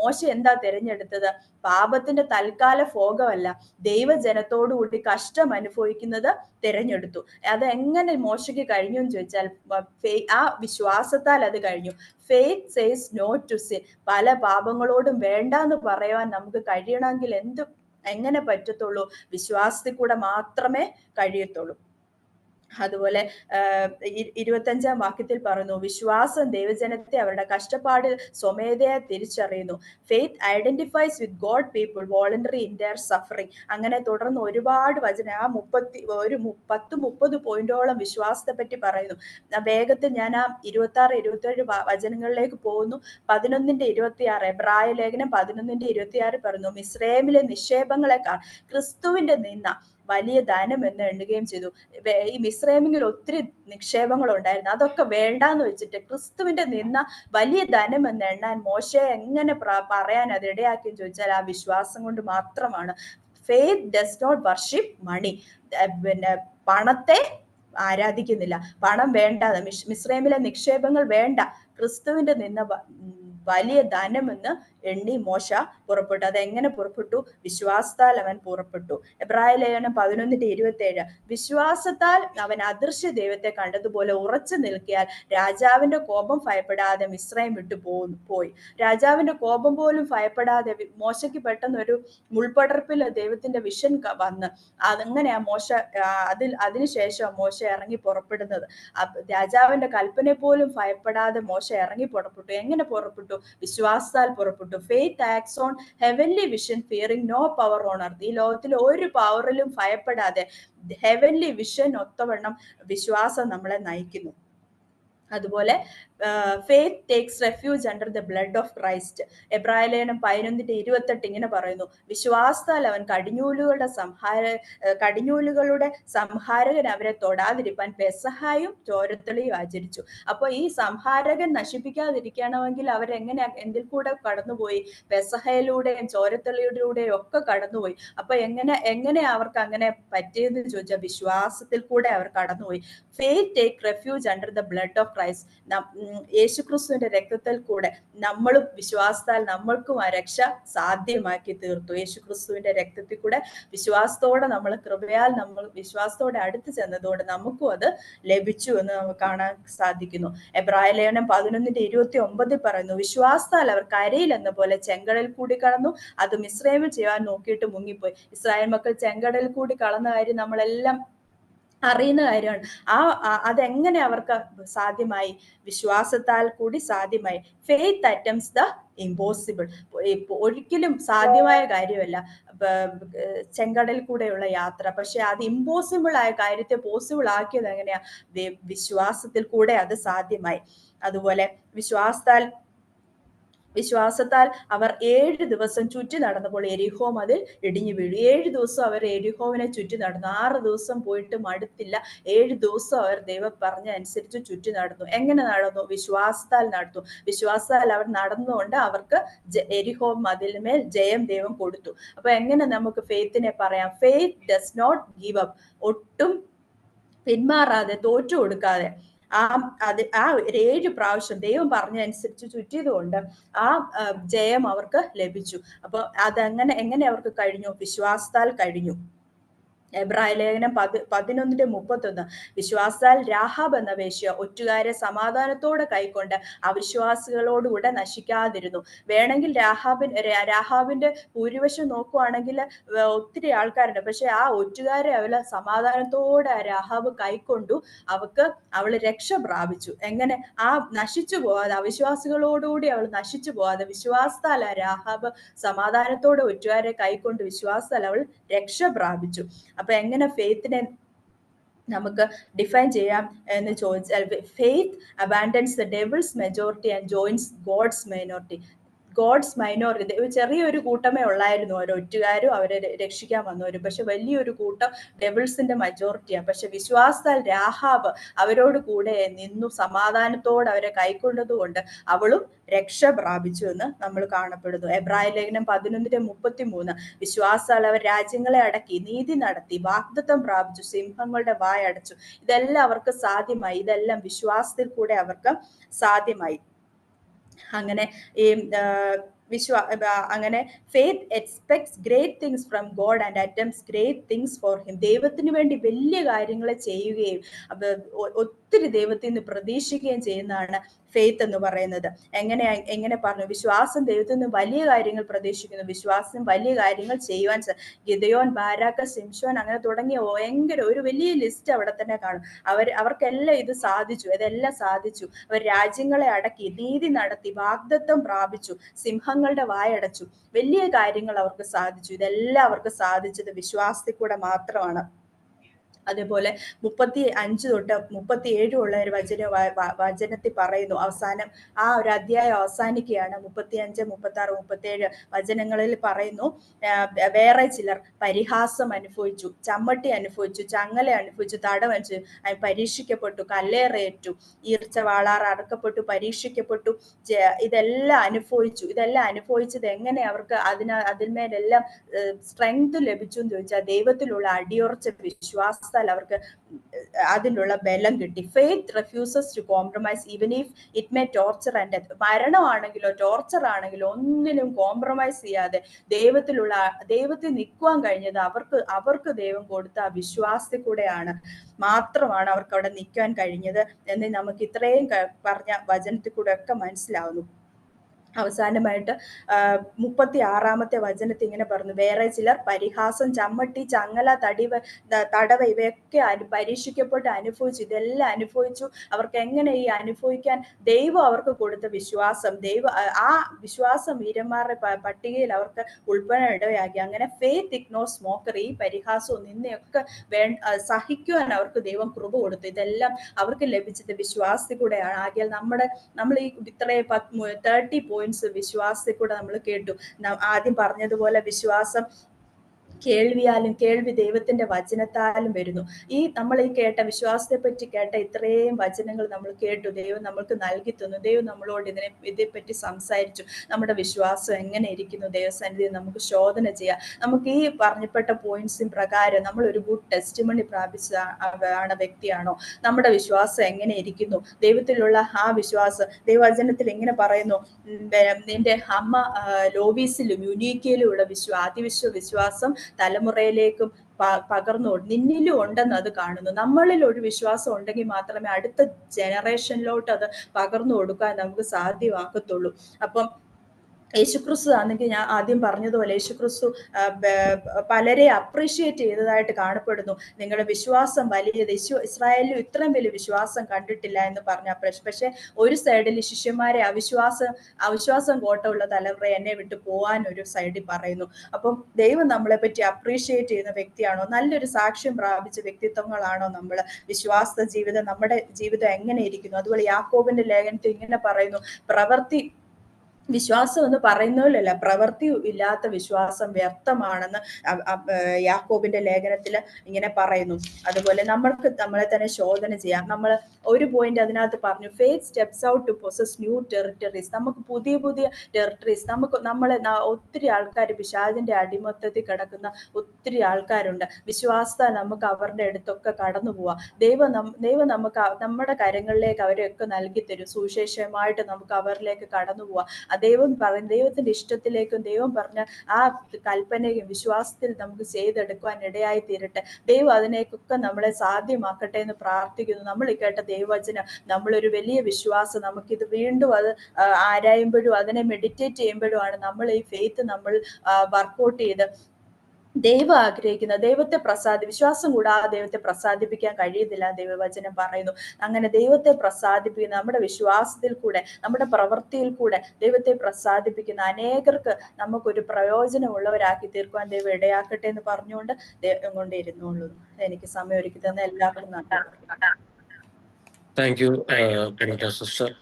മോശ എന്താ തിരഞ്ഞെടുത്തത്? പാപത്തിന്റെ തൽക്കാല ഭോഗമല്ല, ദൈവജനത്തോടുകൂടി കഷ്ടം അനുഭവിക്കുന്നത് തിരഞ്ഞെടുത്തു. അത് എങ്ങനെ മോശയ്ക്ക് കഴിഞ്ഞു എന്ന് ചോദിച്ചാൽ ആ വിശ്വാസത്താൽ അത് കഴിഞ്ഞു. Faith says no to sin. പല പാപങ്ങളോടും വേണ്ടാന്ന് പറയാൻ നമുക്ക് കഴിയണമെങ്കിൽ എങ്ങനെ പറ്റത്തുള്ളൂ? വിശ്വാസത്തിൽ കൂടെ മാത്രമേ കഴിയത്തുള്ളൂ. അതുപോലെ 25-ാം വാക്യത്തിൽ പറയുന്നു, വിശ്വാസം ദൈവജനത്തെ അവരുടെ കഷ്ടപ്പാട് സ്വമേധയാ തിരിച്ചറിയുന്നു. Faith identifies with God people voluntary in there suffering. അങ്ങനെ തുടർന്ന് ഒരുപാട് വചനം, ആ 10-30 പോയിന്റോളം വിശ്വാസത്തെ പറ്റി പറയുന്നു. വേഗത്തിൽ ഞാൻ ആ 26-27 വചനങ്ങളിലേക്ക് പോകുന്നു. 11-26 എബ്രായ ലേഖനം 11-26 പറയുന്നു, മിസ്രൈമിലെ നിക്ഷേപങ്ങളെക്കാൾ ക്രിസ്തുവിന്റെ നിന്ന വലിയ ധനം എന്ന് എണ്ണുകയും ചെയ്തു. ഈ മിസ്രൈമിൽ ഒത്തിരി നിക്ഷേപങ്ങൾ ഉണ്ടായിരുന്നു, അതൊക്കെ വേണ്ടാന്ന് വെച്ചിട്ട് ക്രിസ്തുവിന്റെ നിന്ന വലിയ ധനം എന്ന് എണ്ണാൻ മോശയെ എങ്ങനെ പറയാൻ അത് ഇടയാക്കിയെന്ന് ചോദിച്ചാൽ ആ വിശ്വാസം കൊണ്ട് മാത്രമാണ്. ഫെയ്ത്ത് ഡസ് നോട്ട് വർഷിപ്പ് മണി. പിന്നെ പണത്തെ ആരാധിക്കുന്നില്ല, പണം വേണ്ട, മിസ്രൈമിലെ നിക്ഷേപങ്ങൾ വേണ്ട, ക്രിസ്തുവിന്റെ നിന്ന വലിയ ധനമെന്ന് എണ്ണി മോശ പുറപ്പെട്ടു. അതെങ്ങനെ പുറപ്പെട്ടു? വിശ്വാസത്താൽ അവൻ പുറപ്പെട്ടു. എബ്രായ ലേഖനം 11-27 വിശ്വാസത്താൽ അവൻ അദൃശ്യ ദൈവത്തെ കണ്ടതുപോലെ ഉറച്ചു നിൽക്കിയാൽ രാജാവിന്റെ കോപം ഭയപ്പെടാതെ മിസ്രൈം വിട്ടു പോയി. രാജാവിന്റെ കോപം പോലും ഭയപ്പെടാതെ മോശയ്ക്ക് പെട്ടെന്ന് ഒരു മുൾപടർപ്പിൽ ദൈവത്തിന്റെ വിഷൻ വന്ന് അതങ്ങനെയാ മോശ അതിനുശേഷം മോശ ഇറങ്ങി പുറപ്പെടുന്നത്. രാജാവിന്റെ കൽപ്പന പോലും ഭയപ്പെടാതെ മോശ ഇറങ്ങി പുറപ്പെട്ടു. എങ്ങനെ പുറപ്പെട്ടു? വിശ്വാസത്താൽ പുറപ്പെട്ടു. Faith acts on heavenly vision fearing no power on earth. ഈ ലോകത്തിൽ ഒരു പവറിലും ഭയപ്പെടാതെ ഹെവൻലി വിഷൻ ഒത്തവണ്ണം വിശ്വാസം നമ്മളെ നയിക്കുന്നു. അതുപോലെ faith takes refuge under the blood of Christ. എബ്രായ ലേഖനം 11-28 ഇങ്ങനെ പറയുന്നു, വിശ്വാസത്താൽ അവൻ കടിഞ്ഞൂലുകളുടെ സംഹാരകൻ അവരെ തൊടാതിരിപ്പാൻ പെസഹായും ചോരത്തളിയും ആചരിച്ചു. അപ്പൊ ഈ സംഹാരകൻ നശിപ്പിക്കാതിരിക്കണമെങ്കിൽ അവരെങ്ങനെ എന്തിൽ കൂടെ കടന്നുപോയി? പെസഹയിലൂടെയും ചോരത്തളിയിലൂടെയും ഒക്കെ കടന്നുപോയി. അപ്പൊ എങ്ങനെ അവർക്ക് അങ്ങനെ പറ്റിയെന്ന് ചോദിച്ചാൽ വിശ്വാസത്തിൽ കൂടെ അവർ കടന്നുപോയി. Faith take refuge under the blood of Christ. യേശുക്രിസ്തുവിന്റെ രക്തത്തിൽ കൂടെ നമ്മളും വിശ്വാസത്താൽ നമ്മൾക്കും ആ രക്ഷ സാധ്യമാക്കി തീർത്തു. യേശുക്രിസ്തുവിന്റെ രക്തത്തിൽ കൂടെ വിശ്വാസത്തോടെ നമ്മൾ കൃപയാൽ നമ്മൾ വിശ്വാസത്തോടെ അടുത്ത് ചെന്നതോടെ നമുക്കും അത് ലഭിച്ചു എന്ന് നമുക്ക് കാണാൻ സാധിക്കുന്നു. എബ്രായ ലേഖനം 11-29 പറയുന്നു, വിശ്വാസത്താൽ അവർ കരയിൽ എന്ന പോലെ ചെങ്കടൽ കൂടി കടന്നു, അത് മിസ്രൈമിൽ ചെയ്യാൻ നോക്കിയിട്ട് മുങ്ങിപ്പോയി. ഇസ്രായേൽ മക്കൾ ചെങ്കടൽ കൂടി കടന്ന കാര്യം നമ്മളെല്ലാം അറിയുന്ന കാര്യമാണ്. അതെങ്ങനെ അവർക്ക് സാധ്യമായി? വിശ്വാസത്താൽ കൂടി സാധ്യമായി. Faith attempts the impossible. ഒരിക്കലും സാധ്യമായ കാര്യമല്ല ചെങ്കടൽ കൂടെയുള്ള യാത്ര. പക്ഷെ അത് ഇമ്പോസിബിൾ ആയ കാര്യത്തെ പോസിബിൾ ആക്കിയത് എങ്ങനെയാ? വിശ്വാസത്തിൽ കൂടെ അത് സാധ്യമായി. അതുപോലെ വിശ്വാസത്താൽ അവർ 7 ദിവസം ചുറ്റി നടന്നപ്പോൾ എരിഹോ മതിൽ ഇടിഞ്ഞു വീഴു. 7 ദിവസം അവർ എരിഹോവിനെ ചുറ്റി നടന്നു. 6 ദിവസം പോയിട്ട് മടുത്തില്ല. 7 ദിവസം അവർ ദൈവം പറഞ്ഞ അനുസരിച്ച് ചുറ്റി നടന്നു. എങ്ങനെ നടന്നു? വിശ്വാസത്താൽ നടന്നു. വിശ്വാസത്താൽ അവർ നടന്നുകൊണ്ട് അവർക്ക് എരിഹോ മതിലിന്മേൽ ജയം ദൈവം കൊടുത്തു. അപ്പൊ എങ്ങനെ നമുക്ക് ഫെയ്ത്തിനെ പറയാം? Faith does not give up. ഒട്ടും പിന്മാറാതെ, തോറ്റു കൊടുക്കാതെ ആ 7 പ്രാവശ്യം ദൈവം പറഞ്ഞ അനുസരിച്ച് ചുറ്റിയത് കൊണ്ട് ആ ജയം അവർക്ക് ലഭിച്ചു. അപ്പൊ എങ്ങനെ അവർക്ക് കഴിഞ്ഞു? വിശ്വാസത്താൽ കഴിഞ്ഞു. എബ്രായ ലേഖനം 11-31 വിശ്വാസാൽ രാഹാബ് എന്ന വേശ്യ ഒറ്റുകാരെ സമാധാനത്തോടെ കൈക്കൊണ്ട് അവിശ്വാസികളോടുകൂടെ നശിക്കാതിരുന്നു. വേണമെങ്കിൽ രാഹാബിന്റെ ഭൂരിപക്ഷം നോക്കുവാണെങ്കിൽ ഒത്തിരി ആൾക്കാരുണ്ട്. പക്ഷെ ആ ഒറ്റുകാരെ അവള് സമാധാനത്തോടെ രാഹാബ് കൈക്കൊണ്ടു. അവള് രക്ഷ പ്രാപിച്ചു. എങ്ങനെ? ആ നശിച്ചു പോവാതെ, അവിശ്വാസികളോടുകൂടി അവൾ നശിച്ചു പോവാതെ വിശ്വാസത്താൽ ആ രാഹാബ് സമാധാനത്തോടെ ഒറ്റുകാരെ കൈക്കൊണ്ട് വിശ്വാസത്താൽ അവൾ രക്ഷ പ്രാപിച്ചു. അപ്പൊ എങ്ങനെ ഫെയ്ത്തിനെ നമുക്ക് ഡിഫൈൻ ചെയ്യാം എന്ന് ചോദിച്ചാൽ, faith abandons the devil's majority and joins God's minority. ചെറിയൊരു കൂട്ടമേ ഉള്ളായിരുന്നു ഒറ്റുകാരും അവരെ രക്ഷിക്കാൻ വന്നവരും. പക്ഷെ വലിയൊരു കൂട്ടം ഡെവിൾസിന്റെ മജോറിറ്റിയാണ്. പക്ഷെ വിശ്വാസത്താൽ രാഹാബ് അവരോട് കൂടെ നിന്നു സമാധാനത്തോടെ അവരെ കൈക്കൊണ്ടതുകൊണ്ട് അവളും രക്ഷ പ്രാപിച്ചു എന്ന് നമ്മൾ കാണപ്പെടുന്നു. എബ്രായ ലേഖനം 11-33 വിശ്വാസത്താൽ അവർ രാജ്യങ്ങളെ അടക്കി, നീതി നടത്തി, വാഗ്ദത്തം പ്രാപിച്ചു, സിംഹങ്ങളുടെ വായ അടച്ചു. ഇതെല്ലാം അവർക്ക് സാധ്യമായി. ഇതെല്ലാം വിശ്വാസത്തിൽ കൂടെ അവർക്ക് സാധ്യമായി. അങ്ങനെ ഈ അങ്ങനെ faith expects great things from God and attempts great things for him. ദൈവത്തിന് വേണ്ടി വലിയ കാര്യങ്ങൾ ചെയ്യുകയും ഒത്തിരി ഒത്തിരി ദൈവത്തിൽ നിന്ന് പ്രതീക്ഷിക്കുകയും ചെയ്യുന്നതാണ് ഫെയ്ത്ത് എന്ന് പറയുന്നത്. എങ്ങനെ പറഞ്ഞു? വിശ്വാസം ദൈവത്തിൽ നിന്ന് വലിയ കാര്യങ്ങൾ പ്രതീക്ഷിക്കുന്നു, വിശ്വാസം വലിയ കാര്യങ്ങൾ ചെയ്യുവാൻ. ഗിദെയോൻ, ബാരാക്ക്, ശിംശോൻ അങ്ങനെ തുടങ്ങിയ ഭയങ്കര ഒരു വലിയ ലിസ്റ്റ് അവിടെ തന്നെ കാണും. അവർക്കെല്ലാം ഇത് സാധിച്ചു, ഇതെല്ലാം സാധിച്ചു. അവർ രാജ്യങ്ങളെ അടക്കി, നീതി നടത്തി, വാഗ്ദത്തം പ്രാപിച്ചു, സിംഹങ്ങളുടെ വായടച്ചു, വലിയ കാര്യങ്ങൾ അവർക്ക് സാധിച്ചു. ഇതെല്ലാം അവർക്ക് സാധിച്ചത് വിശ്വാസത്തിൽ കൂടെ മാത്രമാണ്. അതേപോലെ 35 തൊട്ട് 37 ഉള്ള ഒരു വചനത്തിൽ പറയുന്നു. അവസാനം ആ ഒരു അധ്യായം അവസാനിക്കുകയാണ്. 35, 36, 37 വചനങ്ങളിൽ പറയുന്നു, വേറെ ചിലർ പരിഹാസം അനുഭവിച്ചു, ചമ്മട്ടി അനുഭവിച്ചു, ചങ്ങല അനുഭവിച്ചു, തടവനുഭവിച്ചു, പരീക്ഷിക്കപ്പെട്ടു, കല്ലേറേറ്റു, ഈർച്ച വാളാർ അടക്കപ്പെട്ടു, പരീക്ഷിക്കപ്പെട്ടു, ഇതെല്ലാം അനുഭവിച്ചു. ഇതെല്ലാം അനുഭവിച്ചത് എങ്ങനെ അവർക്ക് അതിന്മേലെല്ലാം സ്ട്രെങ്ത് ലഭിച്ചു എന്ന് ചോദിച്ചാൽ ദൈവത്തിലുള്ള അടിയുറച്ച വിശ്വാസത്താൽ അവർക്ക് അതിനുള്ള ബലം കിട്ടി. Faith refuses to compromise even if it may torture and death. മരണമാണെങ്കിലോ ടോർച്ചർ ആണെങ്കിലോ ഒന്നിനും കോംപ്രമൈസ് ചെയ്യാതെ ദൈവത്തിൽ നിൽക്കുവാൻ കഴിഞ്ഞത് അവർക്ക് ദൈവം കൊടുത്ത ആ വിശ്വാസത്തിൽ കൂടെയാണ് മാത്രമാണ് അവർക്ക് അവിടെ നിൽക്കാൻ കഴിഞ്ഞത് എന്ന് നമുക്ക് ഇത്രയും പറഞ്ഞ വചനത്തിൽ കൂടെ ഒക്കെ മനസ്സിലാവുന്നു. അവസാനമായിട്ട് 36 വചനത്തിൽ ഇങ്ങനെ പറഞ്ഞു, വേറെ ചിലർ പരിഹാസം, ചമ്മട്ടി, ചങ്ങല, തടവ ഇവയൊക്കെ പരീക്ഷിക്കപ്പെട്ട് അനുഭവിച്ചു. ഇതെല്ലാം അനുഭവിച്ചു. അവർക്ക് എങ്ങനെ ഈ അനുഭവിക്കാൻ ദൈവം അവർക്ക് കൊടുത്ത വിശ്വാസം, ആ വിശ്വാസം വീരന്മാരുടെ പട്ടികയിൽ അവർക്ക് ഉൾപ്പെടാൻ ഇടയാക്കി. അങ്ങനെ ഫെയ്ത്ത് ഇഗ്നോർസ് മോക്കറി, ഈ പരിഹാസവും നിന്നെയൊക്കെ സഹിക്കുവാൻ അവർക്ക് ദൈവം കൃപ കൊടുത്തു. ഇതെല്ലാം അവർക്ക് ലഭിച്ചത് വിശ്വാസത്തിൽ കൂടെയാണ്. ആകിയാൽ നമ്മൾ ഈ ഇത്രയും 30 വിശ്വാസത്തിൽ കൂടെ നമ്മൾ കേട്ടു. ആദ്യം പറഞ്ഞതുപോലെ വിശ്വാസം കേൾവിയാലും, കേൾവി ദൈവത്തിന്റെ വചനത്താലും വരുന്നു. നമ്മൾ ഈ കേട്ട വിശ്വാസത്തെ പറ്റി കേട്ട ഇത്രയും വചനങ്ങൾ നമ്മൾ കേട്ടു. ദൈവം നമ്മൾക്ക് നൽകി തന്നു. ദൈവം നമ്മളോട് ഇതേപ്പറ്റി സംസാരിച്ചു. നമ്മുടെ വിശ്വാസം എങ്ങനെ ഇരിക്കുന്നു ദൈവസന്നിധിയിൽ നമുക്ക് ശോധന ചെയ്യാം. നമുക്ക് ഈ പറഞ്ഞപ്പെട്ട പോയിന്റ്സിൻ പ്രകാരം നമ്മൾ ഒരു ഗുഡ് ടെസ്റ്റിമണി പ്രാപിച്ച വ്യക്തിയാണോ? നമ്മുടെ വിശ്വാസം എങ്ങനെ ഇരിക്കുന്നു? ദൈവത്തിലുള്ള ആ വിശ്വാസം ദൈവവചനത്തിൽ എങ്ങനെ പറയുന്നു? നിന്റെ അമ്മ ലോവീസിലും യുനീക്കയിലും ഉള്ള വിശ്വാസം തലമുറയിലേക്കും പകർന്നു നിന്നിലും ഉണ്ടെന്ന് അത് കാണുന്നു. നമ്മളിൽ ഒരു വിശ്വാസം ഉണ്ടെങ്കിൽ മാത്രമേ അടുത്ത ജനറേഷനിലോട്ട് അത് പകർന്നു കൊടുക്കാൻ നമുക്ക് സാധ്യമാക്കത്തുള്ളൂ. അപ്പം യേശുക്രിസ്തു ആണെങ്കിൽ ഞാൻ ആദ്യം പറഞ്ഞതുപോലെ യേശുക്രിസ്തു പലരെ അപ്രീഷിയേറ്റ് ചെയ്തതായിട്ട് കാണപ്പെടുന്നു. നിങ്ങളുടെ വിശ്വാസം വലിയത്, ഇസ്രായേലിൽ ഇത്രയും വലിയ വിശ്വാസം കണ്ടിട്ടില്ല എന്ന് പറഞ്ഞ പക്ഷെ ഒരു സൈഡിൽ ശിഷ്യന്മാരെ അവിശ്വാസം കോട്ടമുള്ള തലമുറ എന്നെ വിട്ട് പോകാൻ ഒരു സൈഡിൽ പറയുന്നു. അപ്പം ദൈവം നമ്മളെ പറ്റി അപ്രീഷിയേറ്റ് ചെയ്യുന്ന വ്യക്തിയാണോ? നല്ലൊരു സാക്ഷ്യം പ്രാപിച്ച വ്യക്തിത്വങ്ങളാണോ നമ്മൾ? വിശ്വാസ ജീവിതം, നമ്മുടെ ജീവിതം എങ്ങനെ ഇരിക്കുന്നു? അതുപോലെ യാക്കോബിന്റെ ലേഖനത്തിൽ ഇങ്ങനെ പറയുന്നു, വിശ്വാസം എന്ന് പറയുന്നതിലല്ല, പ്രവൃത്തി ഇല്ലാത്ത വിശ്വാസം വ്യർത്ഥമാണെന്ന് യാക്കോബിന്റെ ലേഖനത്തിൽ ഇങ്ങനെ പറയുന്നു. അതുപോലെ നമ്മളെ തന്നെ ശോധന ചെയ്യാം. നമ്മൾ ഒരു പോയിന്റ് അതിനകത്ത് പറഞ്ഞു, faith steps out to possess new territories. നമുക്ക് പുതിയ ടെറിട്ടറീസ്, നമ്മളെ ഒത്തിരി ആൾക്കാർ പിശാചിന്റെ അടിമത്തത്തിൽ കിടക്കുന്ന ഒത്തിരി ആൾക്കാരുണ്ട്. വിശ്വാസത്താൽ നമുക്ക് അവരുടെ അടുത്തൊക്കെ കടന്നു പോവാം. ദൈവം നമുക്ക് നമ്മുടെ കരങ്ങളിലേക്ക് അവരെയൊക്കെ നൽകി തരും. സുവിശേഷമായിട്ട് നമുക്ക് അവരിലേക്ക് കടന്നു പോവാം. ദൈവത്തിന്റെ ഇഷ്ടത്തിലേക്കും ദൈവം പറഞ്ഞ ആ കൽപ്പനയും വിശ്വാസത്തിൽ നമുക്ക് ചെയ്തെടുക്കുവാൻ ഇടയായി തീരട്ടെ. ദൈവം അതിനേക്കൊക്കെ നമ്മളെ സാധ്യമാക്കട്ടെ എന്ന് പ്രാർത്ഥിക്കുന്നു. നമ്മൾ കേട്ട ദൈവവചനം നമ്മളൊരു വലിയ വിശ്വാസം, നമുക്കിത് വീണ്ടും അത് ആരായുമ്പോഴും അതിനെ മെഡിറ്റേറ്റ് ചെയ്യുമ്പോഴുമാണ് നമ്മൾ ഈ ഫെയ്ത്ത് നമ്മൾ വർക്കൗട്ട് ചെയ്ത് ദൈവം ആഗ്രഹിക്കുന്ന വിശ്വാസം കൂടാതെ ദൈവത്തെ പ്രസാദിപ്പിക്കാൻ കഴിയുന്നില്ല ദൈവവചനം പറയുന്നു. അങ്ങനെ ദൈവത്തെ പ്രസാദിപ്പിക്കുന്ന, നമ്മുടെ വിശ്വാസത്തിൽ കൂടെ നമ്മുടെ പ്രവൃത്തിയിൽ കൂടെ ദൈവത്തെ പ്രസാദിപ്പിക്കുന്ന അനേകർക്ക് നമുക്കൊരു പ്രയോജനമുള്ളവരാക്കി തീർക്കുവാൻ ദൈവം ഇടയാക്കട്ടെ എന്ന് പറഞ്ഞുകൊണ്ട് ദൈവം കൊണ്ടിരുന്നുള്ളൂ. എനിക്ക് സമയം ഒരുക്കി തന്ന എല്ലാവർക്കും നന്ദി. Thank you sister.